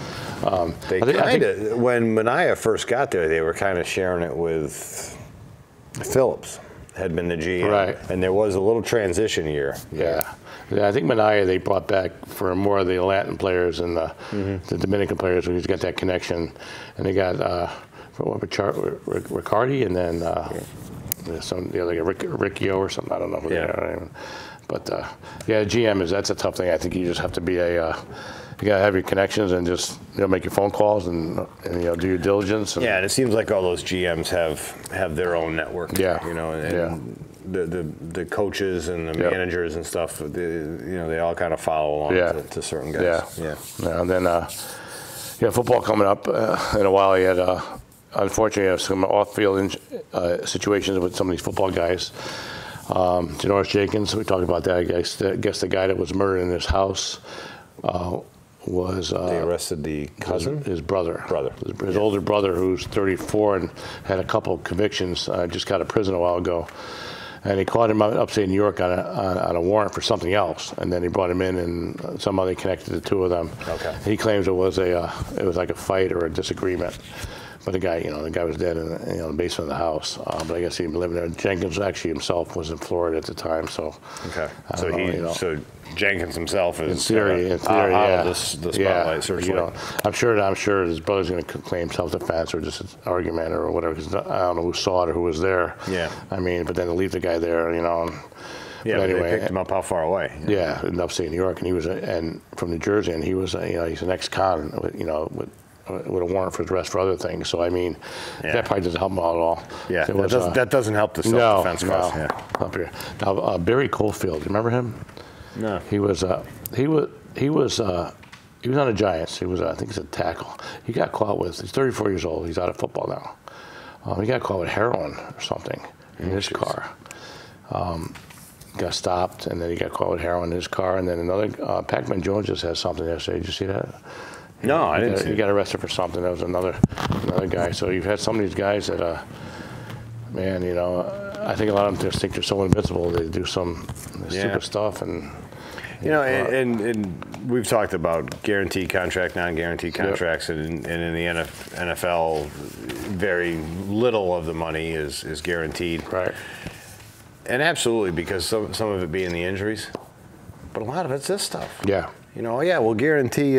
They when Minaya first got there, they were kind of sharing it with Phillips. Had been the GM, right? And there was a little transition year. Yeah, I think Minaya they brought back for more of the Latin players and the Dominican players, who's got that connection, and they got Riccardi and then some like Riccio or something. I don't know who they are, but GM that's a tough thing. I think you just have to be you gotta have your connections and just make your phone calls and do your diligence. And and it seems like all those GMs have their own network. Yeah, and the coaches and the managers and stuff. They all kind of follow along to certain guys. Yeah. And then football coming up in a while. He had unfortunately some off-field situations with some of these football guys. Janoris Jenkins, we talked about that. I guess the guy that was murdered in his house. They arrested the cousin? His brother. His older brother, who's 34 and had a couple of convictions, just got out of prison a while ago. And he caught him out upstate New York on a warrant for something else. And then he brought him in, and somehow they connected the 2 of them. Okay. He claims it was like a fight or a disagreement. But the guy was dead in the basement of the house. But I guess he'd been living there. Jenkins actually himself was in Florida at the time, so. Okay. So Jenkins himself is in theory, out of the spotlight, searchlight. I'm sure his brother's going to claim self-defense or just an argument or whatever. Because I don't know who saw it or who was there. Yeah. I mean, but then to leave the guy there, Yeah, but anyway, they picked him up how far away? Yeah, in upstate New York, and he was from New Jersey, and he was he's an ex-con, with a warrant for his arrest for other things. So I mean, that probably doesn't help him out at all. Yeah, that doesn't help the self-defense cause. No. Up here. Now Barry Caulfield, you remember him? No. He was He was on the Giants. He was, I think, he's a tackle. He got caught with. He's 34 years old. He's out of football now. He got caught with heroin or something in his car. Got stopped, and then he got caught with heroin in his car. And then another, Pac-Man Jones just had something yesterday. Did you see that? No, I didn't see it. He got arrested for something. That was another guy. So you've had some of these guys that, man, you know, I think a lot of them just think they're so invincible. They do some stupid stuff. And you know, and we've talked about guaranteed contract, non-guaranteed contracts, and in the NFL, very little of the money is guaranteed. Right. And absolutely, because some of it being the injuries, but a lot of it's this stuff. Yeah. You know, yeah, we'll guarantee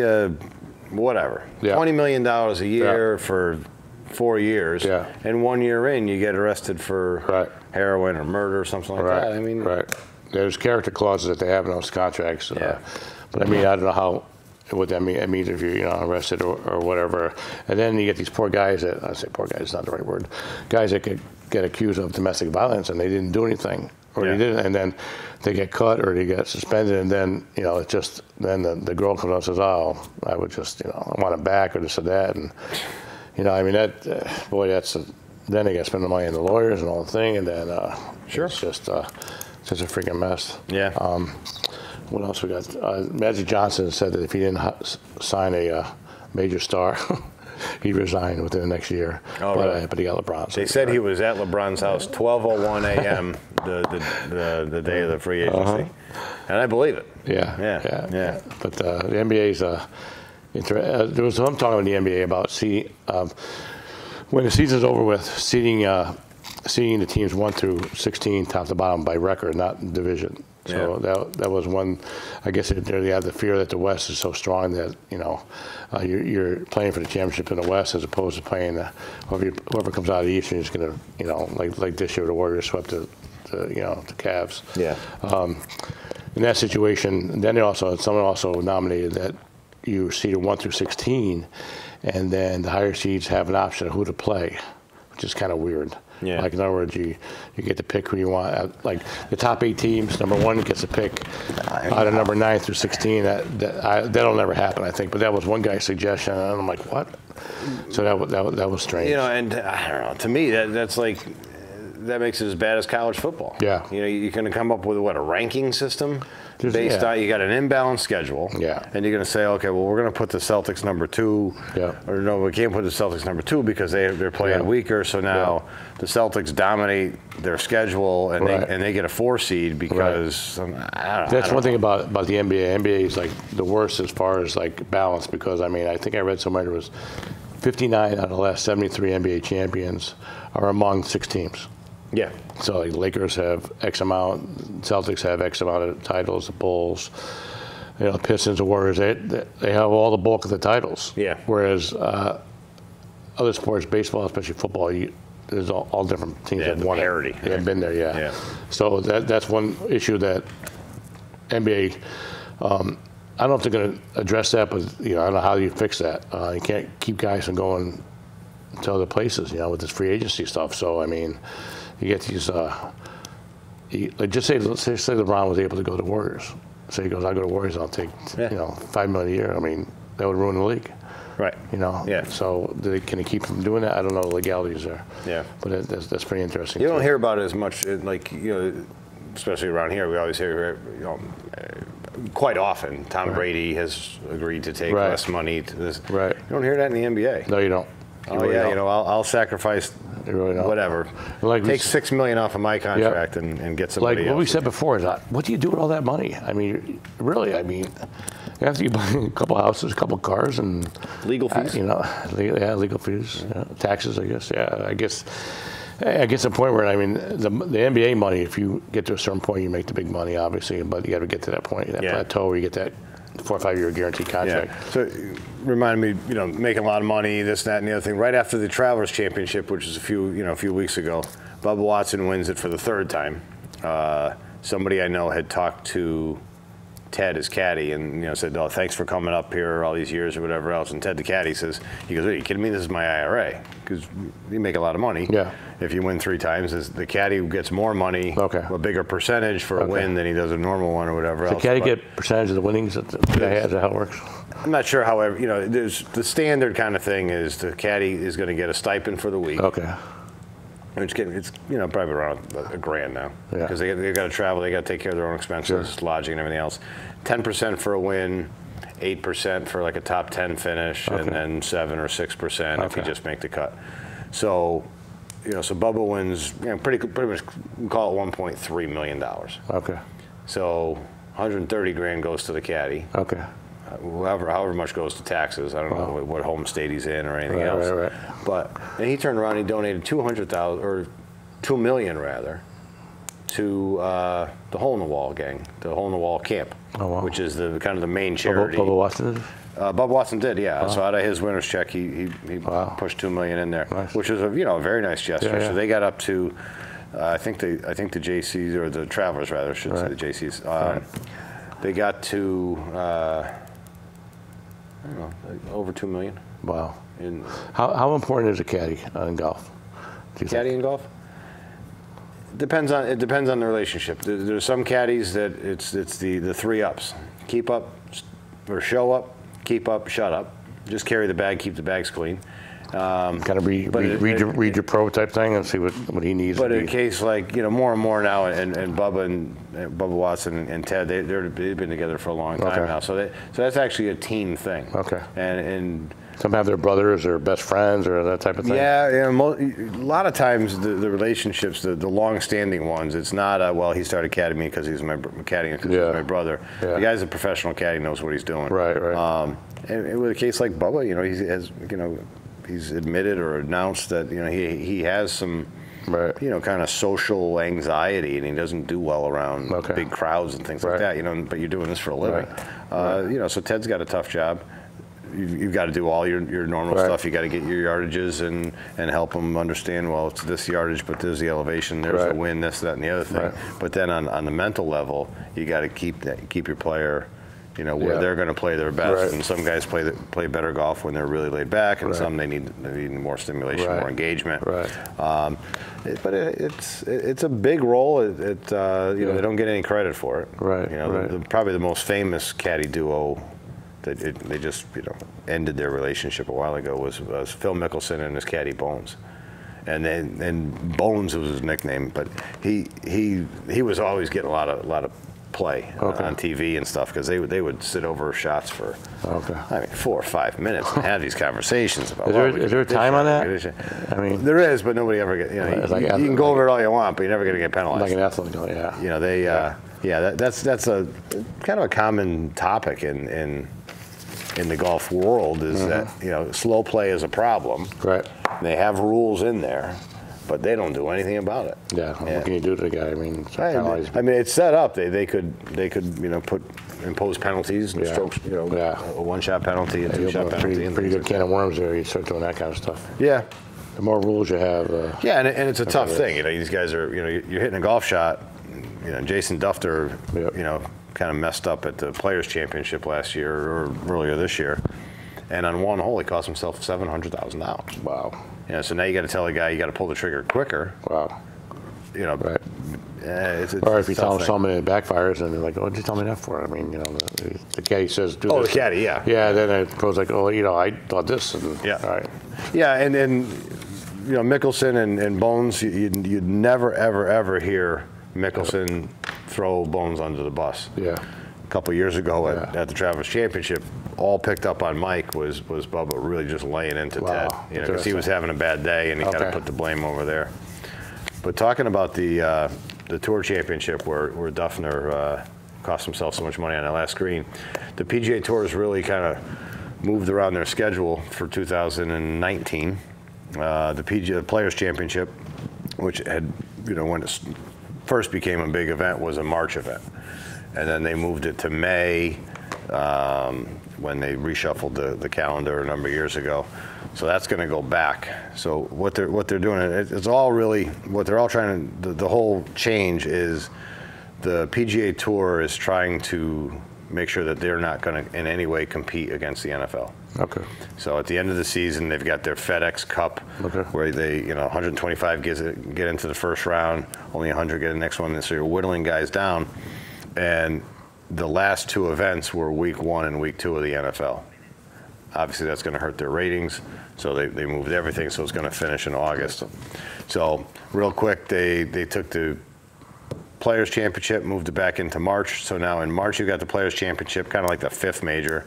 whatever, $20 million a year for 4 years, and 1 year in, you get arrested for heroin or murder or something like that. I mean, there's character clauses that they have in those contracts. But I mean, I don't know what that means if you're arrested or whatever. And then you get these poor guys that, I say poor guys, it's not the right word, guys that could get accused of domestic violence and they didn't do anything, or they didn't, and then they get cut or they get suspended, and then it's just then the girl comes up and says, oh, I would just I want it back or this or that, and I mean that boy, that's then they got to spend the money on the lawyers and all the thing, and then it's just a freaking mess. Yeah. What else we got? Magic Johnson said that if he didn't sign a major star, he'd resign within the next year. Oh, really? But he got LeBron. So they said he was at LeBron's house 12:01 a.m. the day of the free agency, and I believe it. Yeah. But the NBA's there was some talking about the NBA about when the season's over with, seeding the teams 1 through 16 top to bottom by record, not division. So that was one. I guess they had the fear that the West is so strong that you're playing for the championship in the West as opposed to playing whoever comes out of the East. And you're just gonna like this year the Warriors swept the Cavs. Yeah. In that situation, then someone also nominated that you seeded 1 through 16, and then the higher seeds have an option of who to play, which is kind of weird. Yeah. Like in other words, you get to pick who you want. Like the top 8 teams, number 1 gets a pick out of number 9 through 16. That'll never happen, I think. But that was one guy's suggestion, and I'm like, what? So that was strange. And I don't know. To me, that's like that makes it as bad as college football. Yeah. You're going to come up with a ranking system based on you got an imbalanced schedule. Yeah. And you're going to say, okay, well, we're going to put the Celtics number 2. Yeah. Or no, we can't put the Celtics number 2 because they're playing weaker. So now the Celtics dominate their schedule and they get a 4 seed because I don't know. That's one thing about the NBA. NBA is like the worst as far as like balance, because I mean I think I read somewhere there was 59 out of the last 73 NBA champions are among 6 teams. Yeah. So like Lakers have X amount, Celtics have X amount of titles, the Bulls, Pistons, the Warriors, they have all the bulk of the titles. Yeah. Whereas other sports, baseball, especially football, there's all different teams that won parity. They have been there, yeah. So that's one issue that NBA. I don't know if they're going to address that, but I don't know how you fix that. You can't keep guys from going to other places, with this free agency stuff. So I mean, you get these. Like just say LeBron was able to go to Warriors. Say he goes, I'll go to Warriors. I'll take $5 million a year. I mean, that would ruin the league. Right. Yeah. So can they keep from doing that? I don't know the legalities there. Yeah. But that's pretty interesting. You don't hear about it as much, especially around here. We always hear, quite often, Tom Brady has agreed to take less money to this. Right. You don't hear that in the NBA. No, you don't. I'll sacrifice whatever. Like take $6 million off of my contract and get somebody else. What we said before is, what do you do with all that money? I mean, really, after you buy a couple houses, a couple cars, and legal fees. Legal fees, taxes. I guess. Yeah, I guess the point where the NBA money. If you get to a certain point, you make the big money, obviously. But you got to get to that point, that plateau where you get that 4 or 5 year guaranteed contract. Yeah. So, reminded me, making a lot of money, this, that, and the other thing. Right after the Travelers Championship, which was a few weeks ago, Bubba Watson wins it for the 3rd time. Somebody I know had talked to Ted, his caddy, and said, "Oh, thanks for coming up here all these years or whatever else." And Ted, the caddy, says, "Are you kidding me? This is my IRA because you make a lot of money. Yeah. If you win 3 times, the caddy gets more money, a bigger percentage for a win than he does a normal one or whatever else." Does the caddy get percentage of the winnings that the guy has? Is that how it works? I'm not sure. However, there's the standard kind of thing is the caddy is going to get a stipend for the week. Okay. It's probably around $1,000 now because they've got to travel, they got to take care of their own expenses, lodging and everything else. 10% for a win, 8% for like a top 10 finish, and then 7 or 6% if you just make the cut. So, so Bubba wins pretty much, we call it $1.3 million. Okay. So 130 grand goes to the caddy. Okay. However much goes to taxes. I don't know what home state he's in or anything else. Right. But and he turned around and he donated $200,000 or $2 million rather to the Hole in the Wall gang, the Hole in the Wall camp, which is the kind of the main charity. Bubba Watson did? Bubba Watson did, yeah. So out of his winner's check, he pushed $2 million in there, which is a very nice gesture. So they got up to, I think the JCs or the Travelers rather, I should say the JCs. They got to. I don't know, over $2 million. Wow. How important is a caddy in golf? Caddy in golf? It depends on the relationship. There's some caddies that it's the 3 ups: keep up, or show up, keep up, shut up. Just carry the bag, keep the bags clean. Kind of read your pro type thing and see what he needs. But in a case like more and more now, and Bubba Watson and Ted, they've been together for a long time now. So that's actually a team thing. Okay. And some have their brothers or best friends or that type of thing. Yeah, a lot of times the relationships, the long-standing ones, it's not well he started caddying me because he's my caddying because he's my brother. Yeah. The guy's a professional caddy, knows what he's doing. Right. And with a case like Bubba, he has he's admitted or announced that he has some kind of social anxiety and he doesn't do well around big crowds and things like that. But you're doing this for a living. So Ted's got a tough job. You've got to do all your normal stuff. You got to get your yardages and help them understand. Well, it's this yardage, but there's the elevation, there's the wind, this, that, and the other thing. But then on the mental level, you got to keep your player. Where they're going to play their best, and some guys play better golf when they're really laid back, and some they need more stimulation, more engagement. But it's a big role. They don't get any credit for it. Probably the most famous caddy duo that they just ended their relationship a while ago was Phil Mickelson and his caddy Bones. And Bones was his nickname, but he was always getting a lot of play on TV and stuff because they would sit over shots for 4 or 5 minutes and have these conversations about. Is there a time on that? I mean, there is, but nobody ever gets. You can go over it all you want, but you're never going to get penalized. Like an athlete, that's a kind of a common topic in the golf world is that slow play is a problem. Right. They have rules in there. But they don't do anything about it. Yeah, what can you do to the guy? I mean, it's set up. They could impose penalties and strokes. A one-shot penalty, a two-shot penalty. Pretty good can of worms there. You start doing that kind of stuff. Yeah. The more rules you have. And it's a tough thing. These guys are. You're hitting a golf shot. Jason Dufter. Kind of messed up at the Players Championship last year or earlier this year, and on one hole he cost himself $700,000. Wow. So now you got to tell the guy you got to pull the trigger quicker. Wow. Right. Or if you tell them something and it backfires, and they're like, "Oh, what did you tell me that for?" I mean, the caddy says, "Do this." Oh, the caddy, yeah. Yeah, then it goes like, "Oh, I thought this." And, yeah. All right. Yeah, and Mickelson and Bones, you'd never ever hear Mickelson throw Bones under the bus. Yeah. A couple of years ago at the Travelers Championship, all picked up on Mike was Bubba really just laying into Ted, because he was having a bad day and he kind of put the blame over there. But talking about the Tour Championship where Duffner cost himself so much money on that last screen, the PGA Tour has really kind of moved around their schedule for 2019. The PGA Players Championship, which had when it first became a big event, was a March event. And then they moved it to May when they reshuffled the calendar a number of years ago. So that's going to go back. So what they're doing, it's all really what they're all trying to. The whole change is the PGA Tour is trying to make sure that they're not going to in any way compete against the NFL. Okay. So at the end of the season, they've got their FedEx Cup, where they, 125 get into the first round, only 100 get the next one. So you're whittling guys down. And the last two events were week 1 and week 2 of the NFL. Obviously, that's going to hurt their ratings. So they moved everything. So it's going to finish in August. So real quick, they took the Players Championship, moved it back into March. So now in March, you've got the Players Championship, kind of like the 5th major.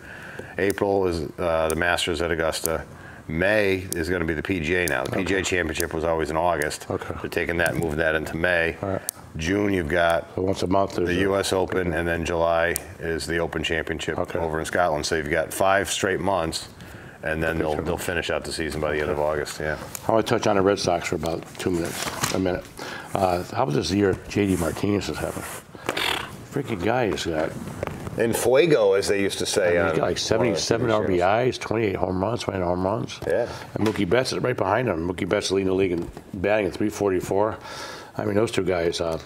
April is the Masters at Augusta. May is going to be the PGA now. The PGA Championship was always in August. They're taking that and moving that into May. June, you've got once a month the U.S. Open, and then July is the Open Championship over in Scotland. So you've got 5 straight months, and then they'll finish out the season by the end of August. Yeah. I want to touch on the Red Sox for about a minute. How about this year J.D. Martinez is having? Freaking guy has got. En fuego, as they used to say. He's got like 77 RBIs, 28 home runs, 20 home runs. Yeah. And Mookie Betts is right behind him. Mookie Betts leading the league in batting at 344. I mean, those two guys, those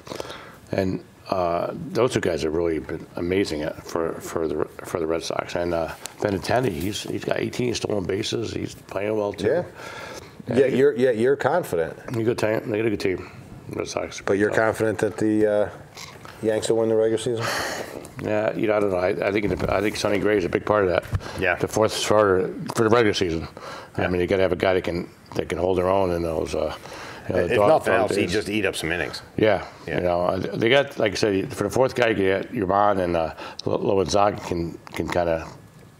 two guys have really been amazing for the Red Sox. And Benintendi, he's got 18 stolen bases. He's playing well too. Yeah. You're confident. They got a good team, Red Sox. But you're confident that the Yanks will win the regular season? Yeah, I don't know. I think Sonny Gray is a big part of that. Yeah. The fourth starter for the regular season. Yeah. I mean, you got to have a guy that can hold their own in those. If nothing else, he'd just eat up some innings. Yeah. They got, like I said, for the fourth guy, you get Yvonne and Lowenzaga can kind of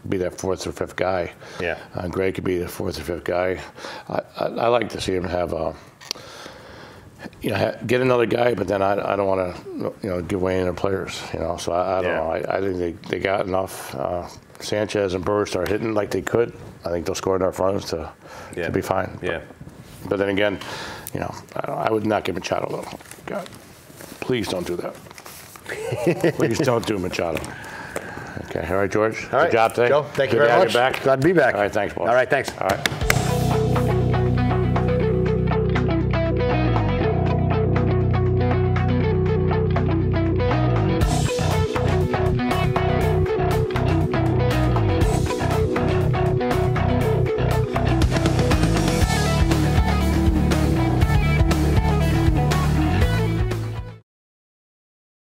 be that 4th or 5th guy. Yeah. Gray could be the 4th or 5th guy. I like to see him have get another guy, but then I don't want to, give away any of the players, So I don't know. I think they got enough. Sanchez and Burr start hitting like they could. I think they'll score enough runs to be fine. Yeah. But then again, I would not give Machado though. God, please don't do that. Please don't do Machado. Okay. All right, George. All right. Good job today. Joe, thank you very much. Back. Glad to be back. All right. Thanks, boss. All right. Thanks. All right.